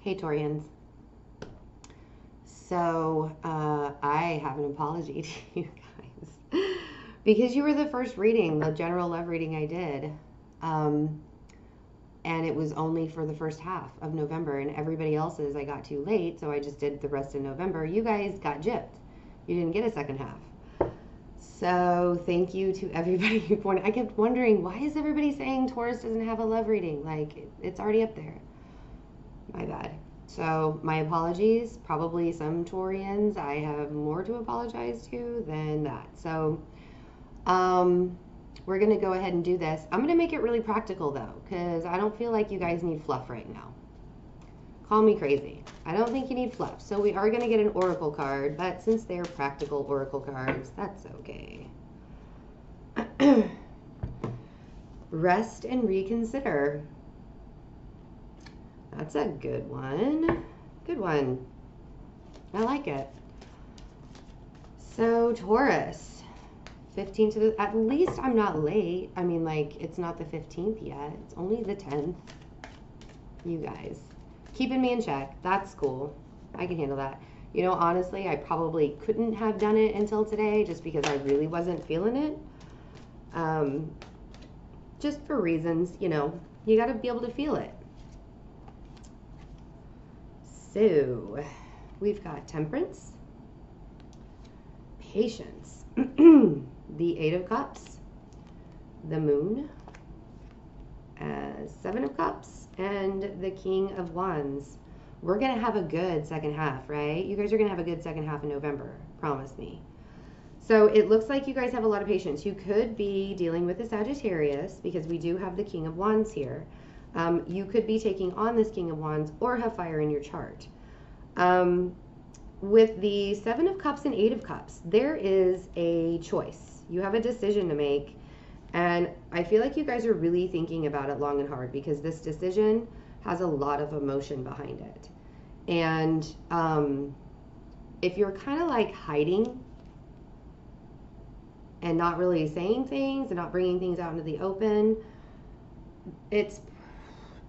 Hey, Torians. So, I have an apology to you guys. Because you were the first reading, the general love reading I did. Um, and it was only for the first half of November, and everybody else's I got too late, so I just did the rest of November. You guys got gypped. You didn't get a second half. So, thank you to everybody who pointed. I kept wondering, why is everybody saying Taurus doesn't have a love reading? Like, it's already up there. My bad. So my apologies. Probably some Taurians I have more to apologize to than that. So we're going to go ahead and do this. I'm going to make it really practical though, because I don't feel like you guys need fluff right now. Call me crazy. I don't think you need fluff. So we are going to get an oracle card, but since they're practical oracle cards, that's okay. Rest and reconsider. That's a good one. Good one. I like it. So Taurus, 15 to the, at least I'm not late. I mean, like, it's not the 15th yet. It's only the 10th. You guys, keeping me in check. That's cool. I can handle that. You know, honestly, I probably couldn't have done it until today just because I really wasn't feeling it. Just for reasons, you know, you got to be able to feel it. So, we've got temperance, patience, the 8 of cups, the moon, 7 of cups, and the king of wands. We're going to have a good second half, right? You guys are going to have a good second half in November, promise me. So it looks like you guys have a lot of patience. You could be dealing with a Sagittarius because we do have the king of wands here. You could be taking on this king of wands or have fire in your chart. With the 7 of cups and 8 of cups, there is a choice. You have a decision to make. And I feel like you guys are really thinking about it long and hard because this decision has a lot of emotion behind it. And if you're kind of like hiding and not really saying things and not bringing things out into the open, it's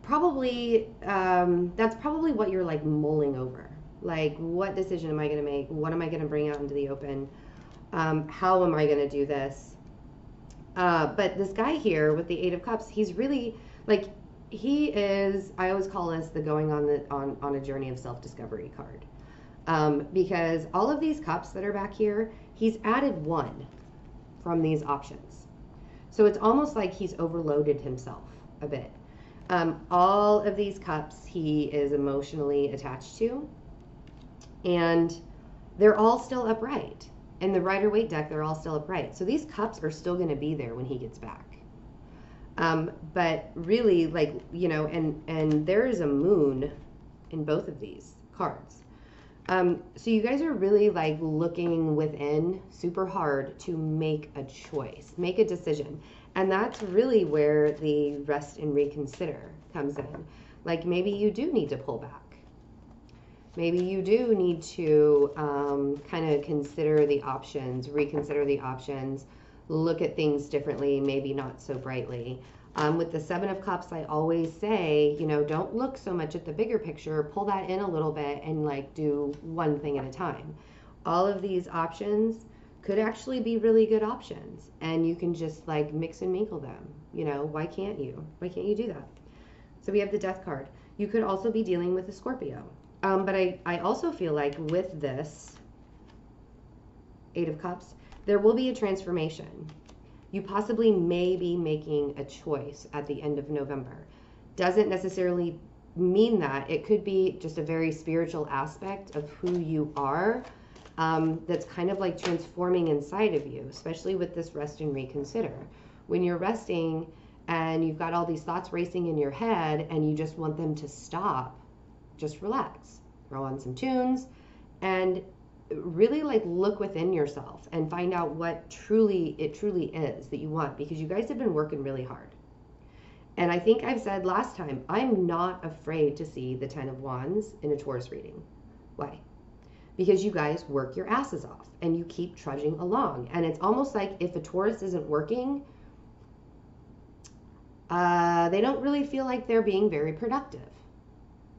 probably, that's probably what you're like mulling over. Like, what decision am I going to make? What am I going to bring out into the open? How am I going to do this? But this guy here with the 8 of cups, he's really like, he is, I always call this the going on a journey of self-discovery card. Because all of these cups that are back here, he's added 1 from these options. So it's almost like he's overloaded himself a bit. All of these cups he is emotionally attached to, and they're all still upright. In the Rider-Waite deck, they're all still upright. So these cups are still going to be there when he gets back. But really, like, you know, and there is a moon in both of these cards. So you guys are really like looking within super hard to make a choice, make a decision. And that's really where the rest and reconsider comes in. Like, maybe you do need to pull back. Maybe you do need to kind of consider the options, reconsider the options, look at things differently, maybe not so brightly. With the 7 of cups, I always say, you know, don't look so much at the bigger picture, pull that in a little bit and like do one thing at a time. All of these options could actually be really good options, and you can just like mix and mingle them. You know, why can't you? Why can't you do that? So we have the death card. You could also be dealing with a Scorpio. But I also feel like with this 8 of cups, there will be a transformation. You possibly may be making a choice at the end of November. Doesn't necessarily mean that. It could be just a very spiritual aspect of who you are that's kind of like transforming inside of you, especially with this rest and reconsider. When you're resting and you've got all these thoughts racing in your head and you just want them to stop, just relax, throw on some tunes, and really like look within yourself and find out what it truly is that you want, because you guys have been working really hard. And I think I've said last time, I'm not afraid to see the 10 of wands in a Taurus reading. Why? Because you guys work your asses off and you keep trudging along. And it's almost like if a Taurus isn't working, they don't really feel like they're being very productive.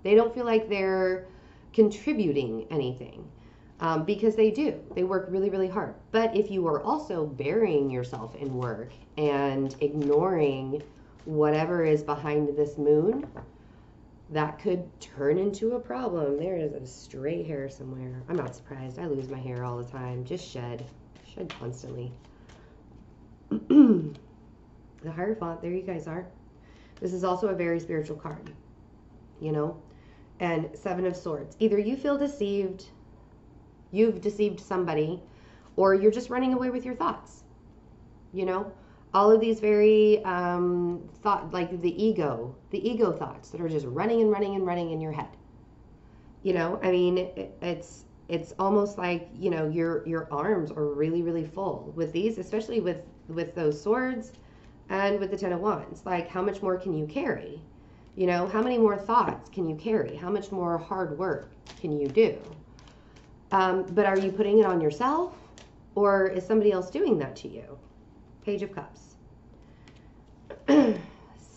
They don't feel like they're contributing anything. Because they do. They work really, really hard. But if you are also burying yourself in work and ignoring whatever is behind this moon, that could turn into a problem. There is a stray hair somewhere. I'm not surprised. I lose my hair all the time. Just shed constantly. The Hierophant, there you guys are. This is also a very spiritual card, you know? And Seven of Swords. Either you feel deceived, you've deceived somebody, or you're just running away with your thoughts, you know? All of these very like the ego thoughts that are just running and running and running in your head. You know, I mean, it's almost like, you know, your arms are really, really full with these, especially with those swords and with the Ten of Wands. Like, how much more can you carry? You know, how many more thoughts can you carry? How much more hard work can you do? But are you putting it on yourself, or is somebody else doing that to you? Page of Cups.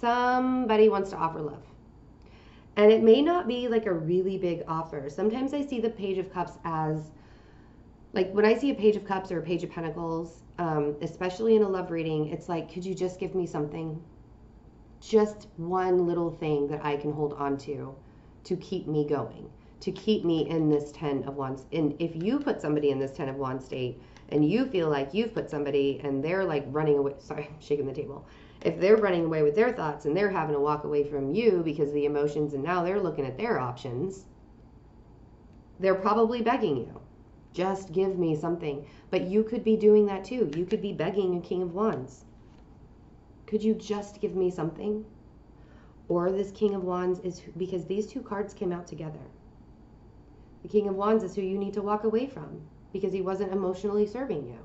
Somebody wants to offer love. And it may not be like a really big offer. Sometimes I see the Page of Cups as, like when I see a Page of Cups or a Page of Pentacles, especially in a love reading, it's like, could you just give me something? Just one little thing that I can hold on to keep me going, to keep me in this Ten of Wands. And if you put somebody in this Ten of Wands state and you feel like you've put somebody and they're like running away, sorry, I'm shaking the table. If they're running away with their thoughts and they're having to walk away from you because of the emotions and now they're looking at their options, they're probably begging you, just give me something. But you could be doing that too. You could be begging a King of Wands. Could you just give me something? Or this King of Wands is, because these two cards came out together. The King of Wands is who you need to walk away from because he wasn't emotionally serving you.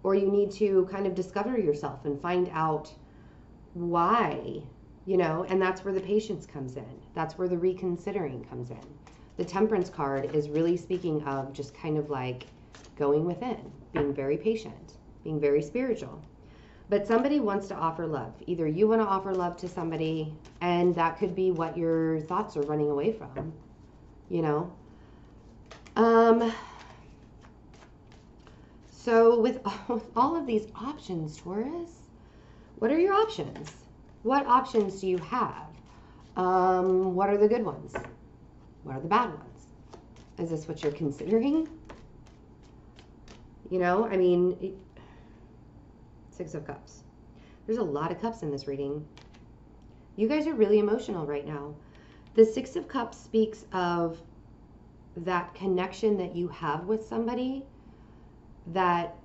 Or you need to kind of discover yourself and find out why, you know, and that's where the patience comes in. That's where the reconsidering comes in. The Temperance card is really speaking of just kind of like going within, being very patient, being very spiritual. But somebody wants to offer love. Either you want to offer love to somebody, and that could be what your thoughts are running away from, you know. So with all of these options, Taurus, what are your options? What options do you have? What are the good ones? What are the bad ones? Is this what you're considering? You know, I mean, Six of Cups. There's a lot of cups in this reading. You guys are really emotional right now. The Six of Cups speaks of that connection that you have with somebody, that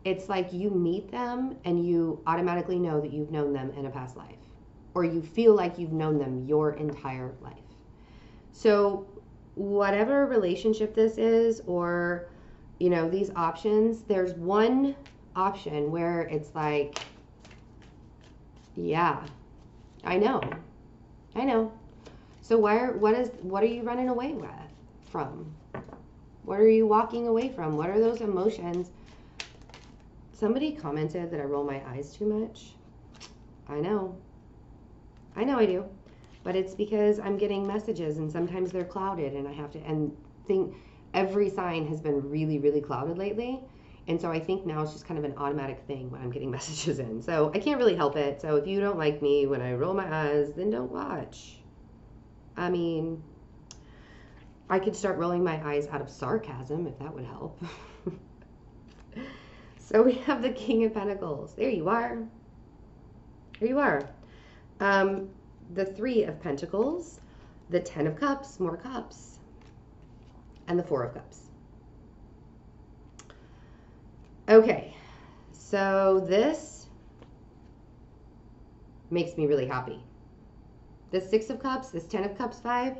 it's like you meet them and you automatically know that you've known them in a past life, or you feel like you've known them your entire life. So whatever relationship this is, or, you know, these options, there's one option where it's like, yeah, I know. So what are you running away from? What are you walking away from? What are those emotions? Somebody commented that I roll my eyes too much. I know I do. But it's because I'm getting messages and sometimes they're clouded and I have to, and think every sign has been really, really clouded lately. And so I think now it's just kind of an automatic thing when I'm getting messages in. So I can't really help it. So if you don't like me when I roll my eyes, then don't watch. I mean, I could start rolling my eyes out of sarcasm if that would help. So we have the King of Pentacles. There you are. There you are. The Three of Pentacles, the Ten of Cups, more cups, and the Four of Cups. Okay, so this makes me really happy. This Six of Cups, this Ten of Cups vibe,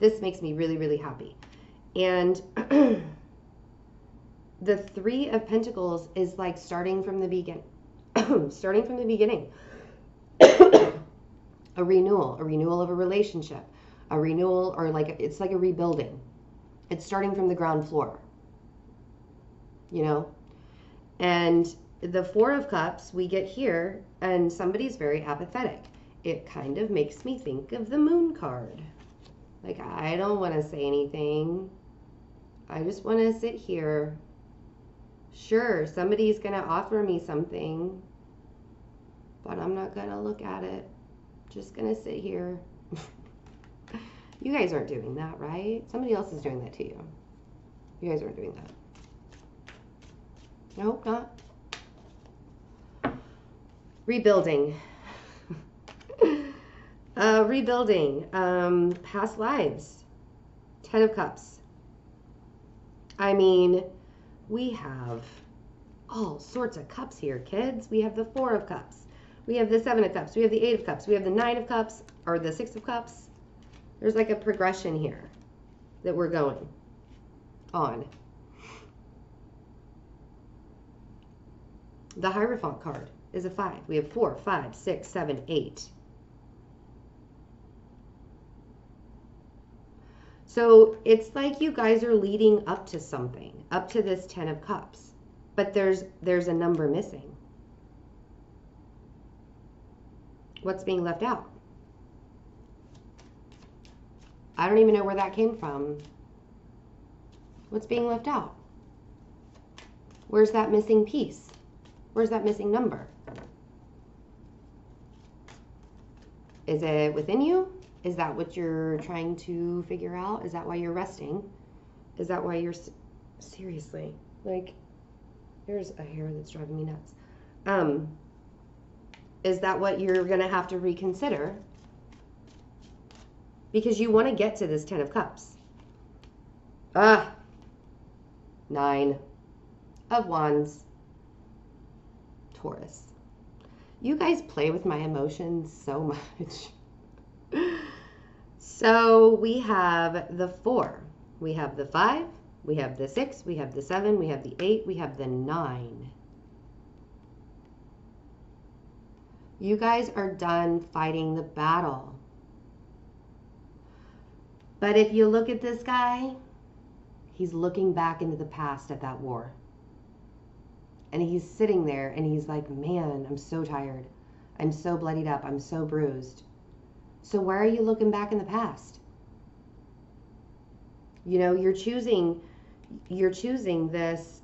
this makes me really, really happy. And the Three of Pentacles is like starting from the beginning. Starting from the beginning. A renewal of a relationship, a renewal, or like, it's like a rebuilding. It's starting from the ground floor, you know? And the Four of Cups we get here, and somebody's very apathetic. it kind of makes me think of the moon card. Like, I don't want to say anything. I just want to sit here. Sure, somebody's going to offer me something, but I'm not going to look at it. Just going to sit here. You guys aren't doing that, right? Somebody else is doing that to you. You guys aren't doing that. I hope not. Rebuilding. Rebuilding. Past lives. 10 of Cups. I mean, we have all sorts of cups here, kids. We have the 4 of Cups. We have the 7 of Cups. We have the 8 of Cups. We have the 9 of Cups, or the 6 of Cups. There's like a progression here that we're going on. The Hierophant card is a 5. We have 4, 5, 6, 7, 8. So it's like you guys are leading up to something, up to this 10 of Cups. But there's a number missing. What's being left out? I don't even know where that came from. What's being left out? Where's that missing piece? Where's that missing number? Is it within you? Is that what you're trying to figure out? Is that why you're resting? Is that why you're... Seriously. Like, there's a hair that's driving me nuts. Is that what you're going to have to reconsider? Because you want to get to this 10 of Cups. 9 of Wands. Taurus. You guys play with my emotions so much. So we have the 4. We have the 5. We have the 6. We have the 7. We have the 8. We have the 9. You guys are done fighting the battle. But if you look at this guy, he's looking back into the past at that war. And he's sitting there and he's like, man, I'm so tired. I'm so bloodied up. I'm so bruised. So why are you looking back in the past? You know, you're choosing this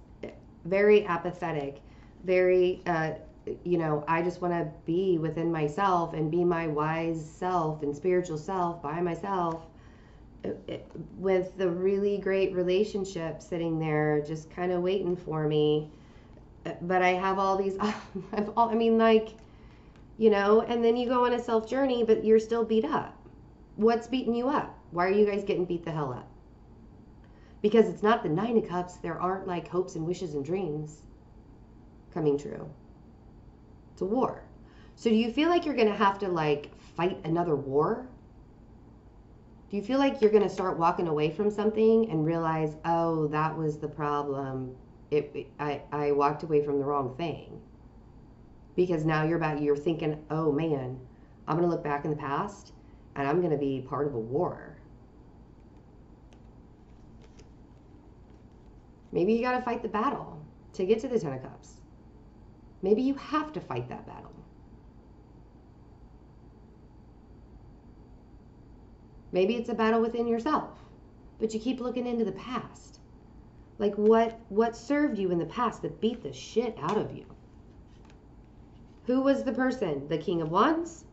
very apathetic, very, you know, I just want to be within myself and be my wise self and spiritual self by myself, with the really great relationship sitting there just kind of waiting for me. But I have all these, I mean, like, you know, and then you go on a self journey, but you're still beat up. What's beating you up? Why are you guys getting beat the hell up? Because it's not the 9 of Cups. There aren't like hopes and wishes and dreams coming true. It's a war. So do you feel like you're going to have to like fight another war? Do you feel like you're going to start walking away from something and realize, oh, that was the problem. I walked away from the wrong thing. Because now you're thinking, oh man, I'm going to look back in the past and I'm going to be part of a war. Maybe you got to fight the battle to get to the 10 of Cups. Maybe you have to fight that battle. Maybe it's a battle within yourself, but you keep looking into the past. Like what served you in the past that beat the shit out of you? Who was the person? The King of Wands?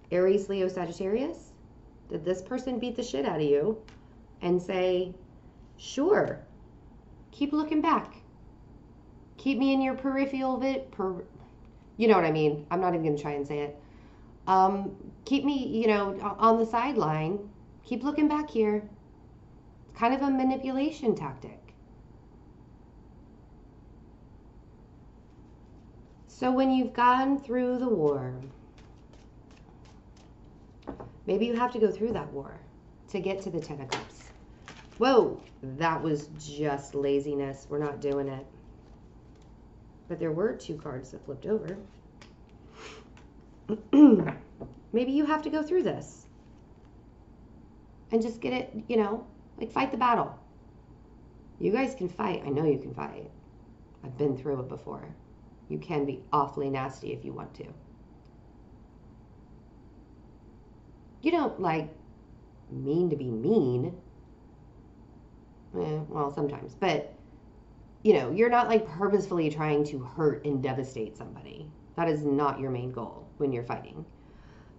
Aries, Leo, Sagittarius? Did this person beat the shit out of you and say, sure, keep looking back. Keep me in your peripheral you know what I mean? I'm not even going to try and say it. Keep me, you know, on the sideline. Keep looking back here. It's kind of a manipulation tactic. So when you've gone through the war, maybe you have to go through that war to get to the 10 of Cups. Whoa, that was just laziness. We're not doing it. But there were 2 cards that flipped over. Maybe you have to go through this and just get it, you know, like fight the battle. You guys can fight. I know you can fight. I've been through it before. You can be awfully nasty if you want to. You don't like mean to be mean. Well, sometimes, but you know, you're not like purposefully trying to hurt and devastate somebody. That is not your main goal when you're fighting.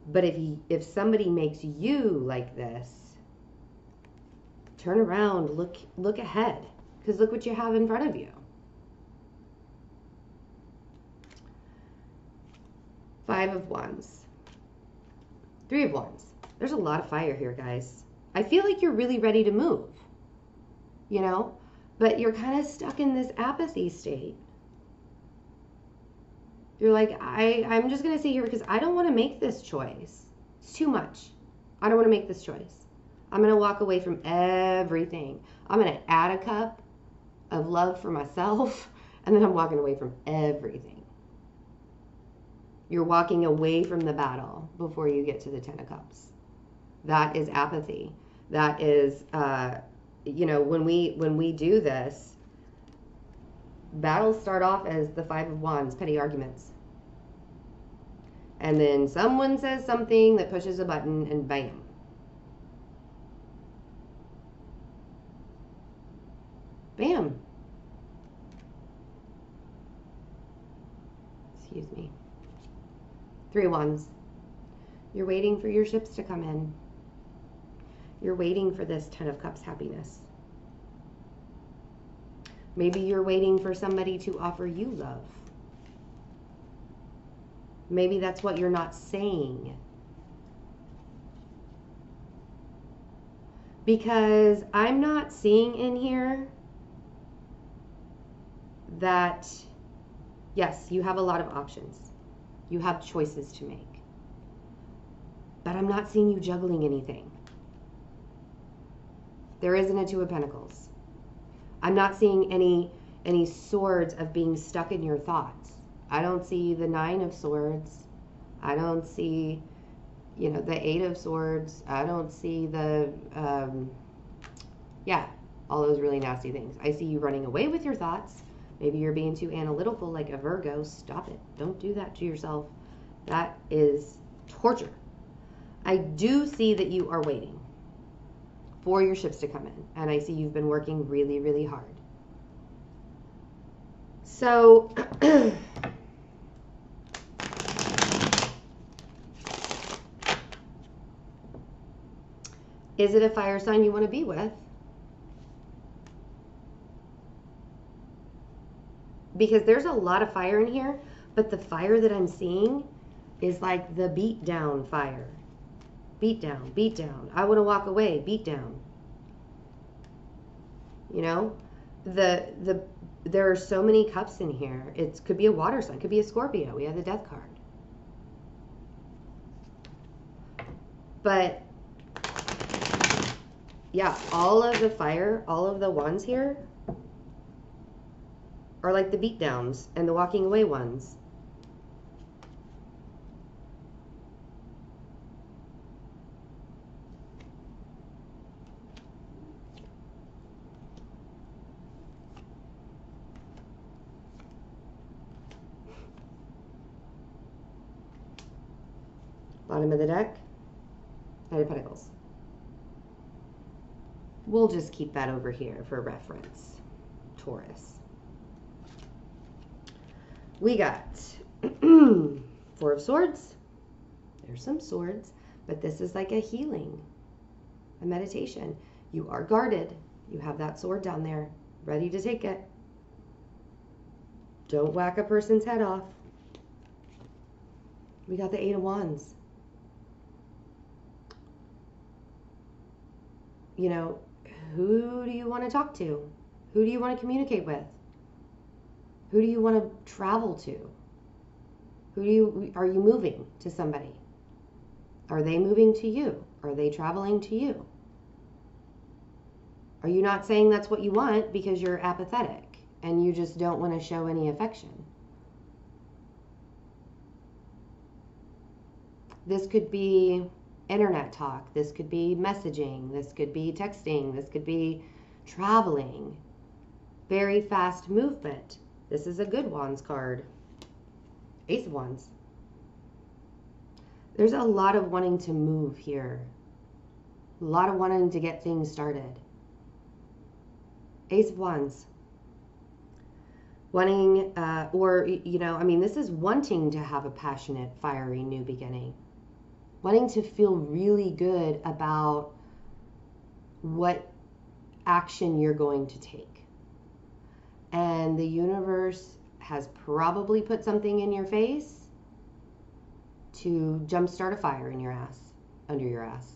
But if somebody makes you like this, turn around, look ahead, because look what you have in front of you. Five of Wands. Three of Wands. There's a lot of fire here, guys. I feel like you're really ready to move, you know, but you're kind of stuck in this apathy state. You're like, I'm just going to sit here because I don't want to make this choice. It's too much. I don't want to make this choice. I'm going to walk away from everything. I'm going to add a cup of love for myself, and then I'm walking away from everything. You're walking away from the battle before you get to the Ten of Cups. That is apathy. That is, you know, when we do this, battles start off as the Five of Wands, petty arguments. And then someone says something that pushes a button and bam. Bam. Excuse me. Three of Wands. You're waiting for your ships to come in. You're waiting for this Ten of Cups happiness. Maybe you're waiting for somebody to offer you love. Maybe that's what you're not saying. Because I'm not seeing in here that, yes, you have a lot of options. You have choices to make. But I'm not seeing you juggling anything. There isn't a Two of Pentacles. I'm not seeing any swords of being stuck in your thoughts. I don't see the Nine of Swords. I don't see, you know, the Eight of Swords. I don't see the, yeah, all those really nasty things. I see you running away with your thoughts. Maybe you're being too analytical like a Virgo. Stop it. Don't do that to yourself. That is torture. I do see that you are waiting for your ships to come in. And I see you've been working really, really hard. So, is it a fire sign you want to be with? Because there's a lot of fire in here, but the fire that I'm seeing is like the beat down fire. Beat down, beat down. I want to walk away, beat down. You know, there are so many cups in here. It could be a water sign, could be a Scorpio. We have the Death card. But yeah, all of the fire, all of the wands here are like the beatdowns and the walking away ones. Bottom of the deck, Knight of Pentacles. We'll just keep that over here for reference. Taurus. We got Four of Swords. There's some swords, but this is like a healing, a meditation. You are guarded. You have that sword down there, ready to take it. Don't whack a person's head off. We got the Eight of Wands. You know, who do you want to talk to? Who do you want to communicate with? Who do you want to travel to? Are you moving to somebody? Are they moving to you? Are they traveling to you? Are you not saying that's what you want because you're apathetic and you just don't want to show any affection? This could be internet talk. This could be messaging. This could be texting. This could be traveling. Very fast movement. This is a good Wands card. Ace of Wands. There's a lot of wanting to move here. A lot of wanting to get things started. Ace of Wands. Wanting, or, you know, I mean, this is wanting to have a passionate, fiery new beginning. Wanting to feel really good about what action you're going to take. And the universe has probably put something in your face to jumpstart a fire in your ass, under your ass,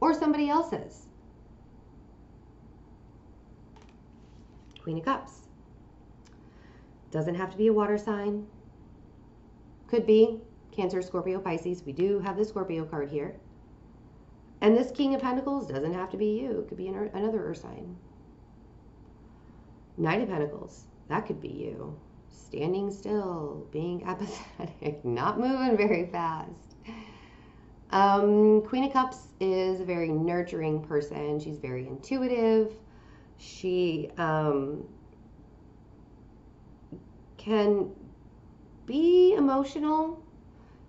or somebody else's. Queen of Cups. Doesn't have to be a water sign. Could be Cancer, Scorpio, Pisces. We do have the Scorpio card here. And this King of Pentacles doesn't have to be you. It could be another earth sign. Knight of Pentacles. That could be you. Standing still, being apathetic, not moving very fast. Queen of Cups is a very nurturing person. She's very intuitive. She can be emotional.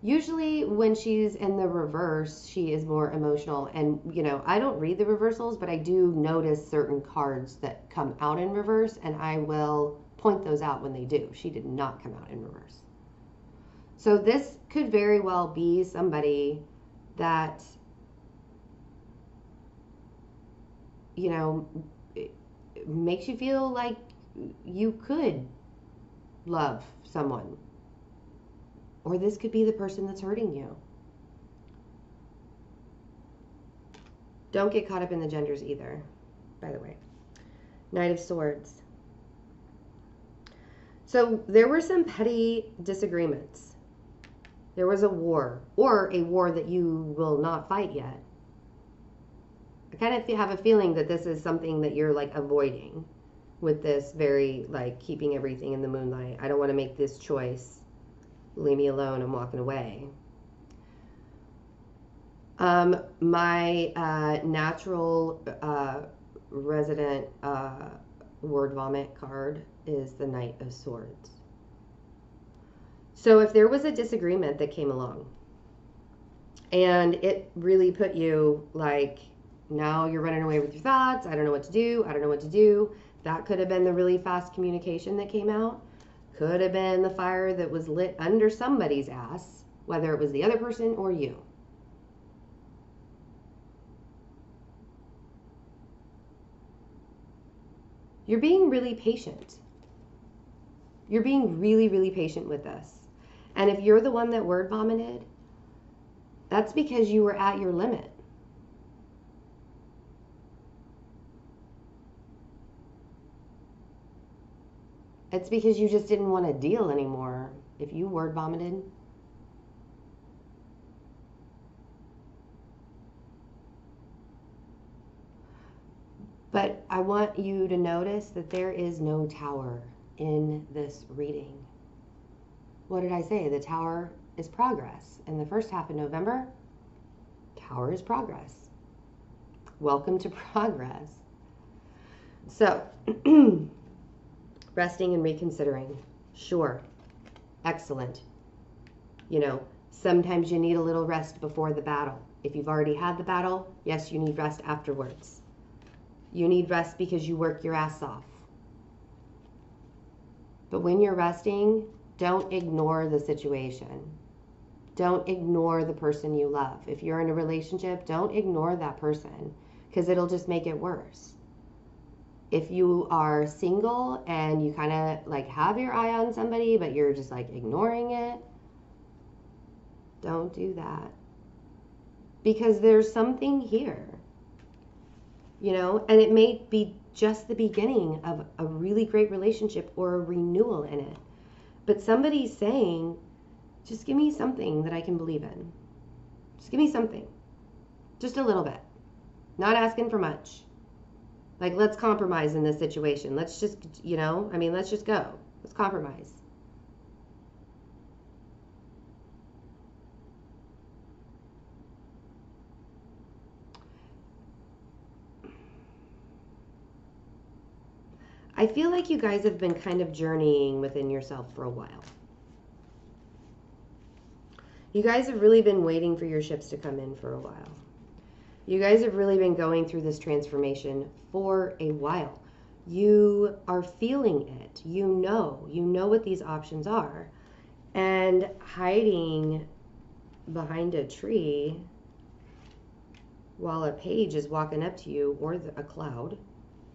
Usually when she's in the reverse, she is more emotional. And, you know, I don't read the reversals, but I do notice certain cards that come out in reverse, and I will point those out when they do. She did not come out in reverse. So this could very well be somebody that, you know, makes you feel like you could love someone. Or this could be the person that's hurting you. Don't get caught up in the genders either, by the way. Knight of Swords. So there were some petty disagreements. There was a war, or a war that you will not fight yet. I kind of have a feeling that this is something that you're like avoiding with this very like keeping everything in the moonlight. I don't want to make this choice. Leave me alone, I'm walking away. My natural resident word vomit card is the Knight of Swords. So if there was a disagreement that came along and it really put you like, now you're running away with your thoughts, I don't know what to do, I don't know what to do. That could have been the really fast communication that came out. Could have been the fire that was lit under somebody's ass, whether it was the other person or you. You're being really patient. You're being really, really patient with this. And if you're the one that word vomited, that's because you were at your limit. It's because you just didn't want to deal anymore if you word vomited. But I want you to notice that there is no tower in this reading. What did I say? The tower is progress. In the first half of November, tower is progress. Welcome to progress. So, resting and reconsidering. Sure. Excellent. You know, sometimes you need a little rest before the battle. If you've already had the battle, yes, you need rest afterwards. You need rest because you work your ass off. But when you're resting, don't ignore the situation. Don't ignore the person you love. If you're in a relationship, don't ignore that person because it'll just make it worse. If you are single and you kind of like have your eye on somebody, but you're just like ignoring it, don't do that. Because there's something here, you know, and it may be just the beginning of a really great relationship or a renewal in it. But somebody's saying, just give me something that I can believe in. Just give me something. Just a little bit. Not asking for much. Like, let's compromise in this situation. Let's just, you know, I mean, let's just go. Let's compromise. I feel like you guys have been kind of journeying within yourself for a while. You guys have really been waiting for your ships to come in for a while. You guys have really been going through this transformation for a while. You are feeling it. You know what these options are. And hiding behind a tree while a page is walking up to you, or a cloud,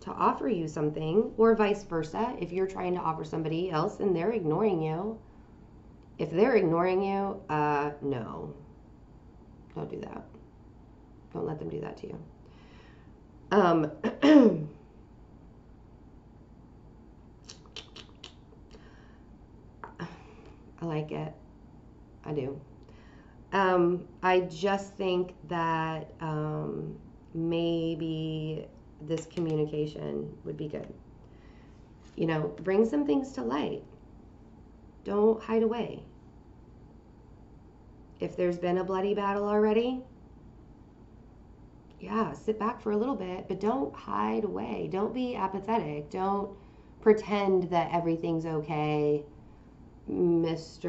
to offer you something, or vice versa. If you're trying to offer somebody else and they're ignoring you, if they're ignoring you, no, don't do that. Don't let them do that to you. I like it. I do. I just think that maybe this communication would be good. You know, bring some things to light. Don't hide away. If there's been a bloody battle already, yeah, sit back for a little bit, but don't hide away. Don't be apathetic. Don't pretend that everything's okay. Ms.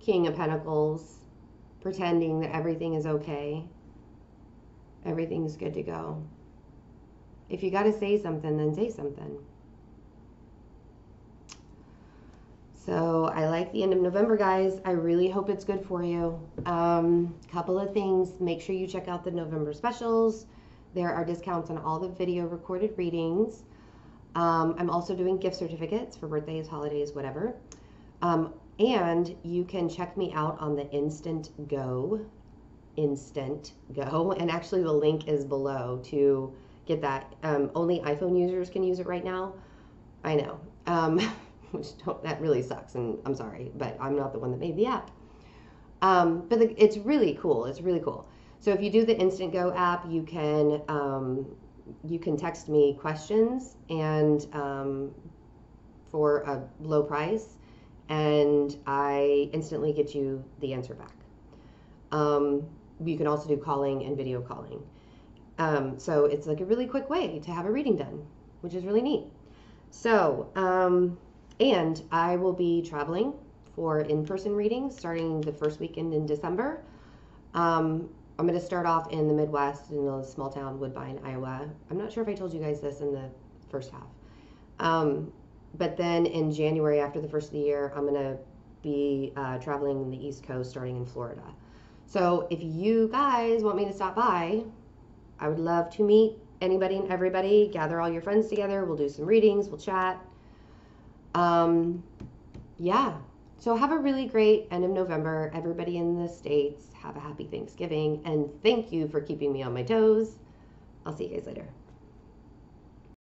King of Pentacles, pretending that everything is okay. Everything's good to go. If you got to say something, then say something. So I like the end of November, guys. I really hope it's good for you. Couple of things. Make sure you check out the November specials. There are discounts on all the video recorded readings. I'm also doing gift certificates for birthdays, holidays, whatever. And you can check me out on the Instant Go. And actually the link is below to get that. Only iPhone users can use it right now. I know. That really sucks, and I'm sorry, but I'm not the one that made the app. But it's really cool. It's really cool. So if you do the Instant Go app, you can text me questions and for a low price, and I instantly get you the answer back. You can also do calling and video calling. So it's like a really quick way to have a reading done, which is really neat. So, and I will be traveling for in-person readings starting the first weekend in December. I'm going to start off in the Midwest in a small town, Woodbine, Iowa. I'm not sure if I told you guys this in the first half. But then in January, after the first of the year, I'm going to be traveling in the East Coast, starting in Florida. So if you guys want me to stop by, I would love to meet anybody and everybody. Gather all your friends together. We'll do some readings. We'll chat. Yeah. So have a really great end of November. Everybody in the States, have a happy Thanksgiving. And thank you for keeping me on my toes. I'll see you guys later.